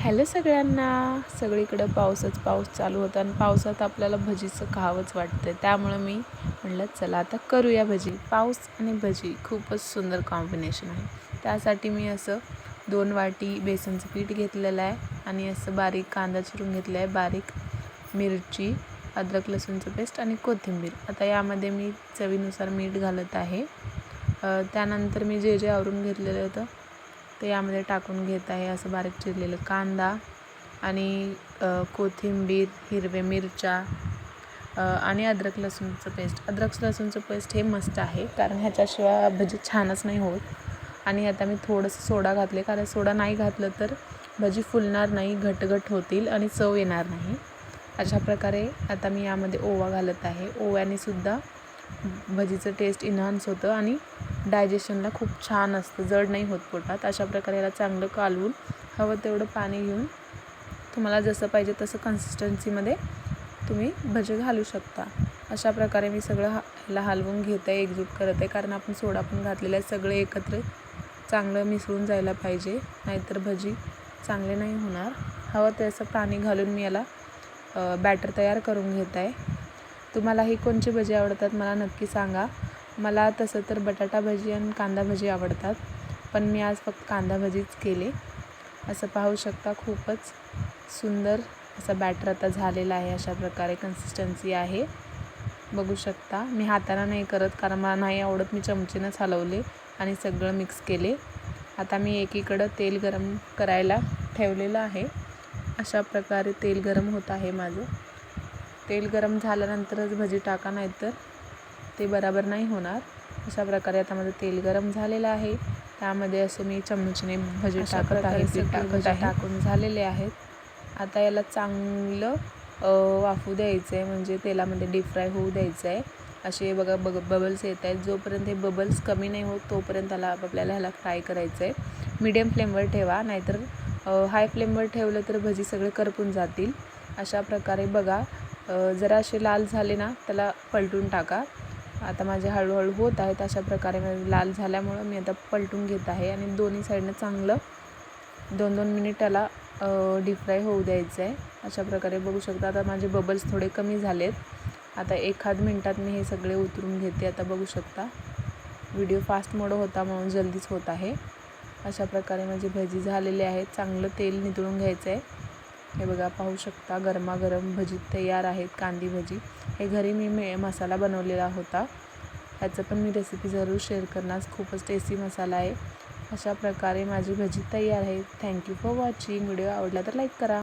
Hello सगळ्यांना. सगळीकडं पाऊस चालू होता आणि पावसात आपल्याला भजीचं खावंच वाटतं. त्यामुळं मी म्हटलं चला आता करूया भजी. पाऊस आणि भजी खूपच सुंदर कॉम्बिनेशन आहे. त्यासाठी मी असं 2 वाटी बेसनचं पीठ घेतलेलं आहे आणि असं बारीक कांदा चिरून घेतला आहे, बारीक मिरची, अद्रक लसूणचं पेस्ट आणि कोथिंबीर. आता यामध्ये मी चवीनुसार मीठ घालत आहे. त्यानंतर मी जे आवरून घेतलेलं होतं ते यामध्ये टाकून घेत आहे. असं बारीक चिरलेलं कांदा आणि कोथिंबीर, हिरव्या मिरच्या आणि अद्रक लसूणचं पेस्ट हे मस्त आहे, कारण ह्याच्याशिवाय भजी छानच नाही होत. आणि आता मी थोडंसं सोडा घातले, कारण सोडा नाही घातलं तर भजी फुलणार नाही, घटघट होतील आणि चव येणार नाही. अशा प्रकारे आता मी यामध्ये ओवा घालत आहे. ओव्याने सुद्धा भजीचं टेस्ट इन्हान्स होतं आणि डायजेशनला खूप छान असतं, जड नाही होत पोटात. अशा प्रकारे याला चांगलं कालवून हवं तेवढं पाणी घेऊन तुम्हाला जसं पाहिजे तसं कन्सिस्टन्सीमध्ये तुम्ही भजी घालू शकता. अशा प्रकारे मी सगळं ह्याला हलवून घेत आहे, एकजूट करत आहे, कारण आपण सोडा पण घातलेला आहे. सगळे एकत्र चांगलं मिसळून जायला पाहिजे, नाहीतर भजी चांगले नाही होणार. हवं तसं पाणी घालून मी याला बॅटर तयार करून घेत आहे. तुम्हालाही कोणची भजी आवडतात मला नक्की सांगा. मला तसं तर बटाटा भजी आणि कांदा भजी आवडतात, पण मी आज फक्त कांदा भजीच केले. असं पाहू शकता, खूपच सुंदर असा बॅटर आता झालेला आहे. अशा प्रकारे कन्सिस्टन्सी आहे, बघू शकता. मी हाताने नाही करत, कारण मला नाही आवडत. मी चमचेनंच हलवले आणि सगळं मिक्स केले. आता मी एकीकडं तेल गरम करायला ठेवलेलं आहे. अशा प्रकारे तेल गरम होत आहे माझं. तेल गरम झाल्यानंतरच भजी टाका, नाहीतर ते बरोबर नाही होणार. अशा प्रकारे आता माझं तेल गरम झालेलं आहे. त्यामध्ये असं मी चमचेने भजी टाकत आहे. टाकून झालेले आहेत. आता याला चांगलं वाफू द्यायचं आहे, म्हणजे तेलामध्ये डीप फ्राय होऊ द्यायचं आहे. असे बघा बबल्स येत आहेत. जोपर्यंत हे बबल्स कमी नाही होत तोपर्यंत आपल्याला ह्याला फ्राय करायचं आहे. मीडियम फ्लेमवर ठेवा, नाहीतर हाय फ्लेमवर ठेवलं तर भजी सगळे करपून जातील. अशा प्रकारे बघा, जरा असे लाल झाले ना त्याला पलटून टाका. आता माझे हळूहळू होत आहेत. अशा प्रकारे लाल झाल्यामुळं मी आता पलटून घेत आहे आणि दोन्ही साईडनं चांगलं 2-2 मिनिट त्याला डीप फ्राय होऊ द्यायचं आहे. अशा प्रकारे बघू शकता. आता माझे बबल्स थोडे कमी झालेत. आता 1-1.5 मिनिटात मी हे सगळे उतरून घेते. आता बघू शकता, व्हिडिओ फास्ट मोड होता म्हणून जल्दीच होत आहे. अशा प्रकारे माझी भजी झालेली आहेत. चांगलं तेल नितळून घ्यायचं आहे. हे बघा, पाहू शकता, गरमागरम भजी तयार आहेत. कांदी भजी हे घरी मी मसाला बनवलेला होता, ह्याचं पण मी रेसिपी जरूर शेअर करणार. खूपच टेस्टी मसाला आहे. अशा प्रकारे माझी भजी तयार आहे. Thank you for watching. व्हिडिओ आवडला तर लाईक करा.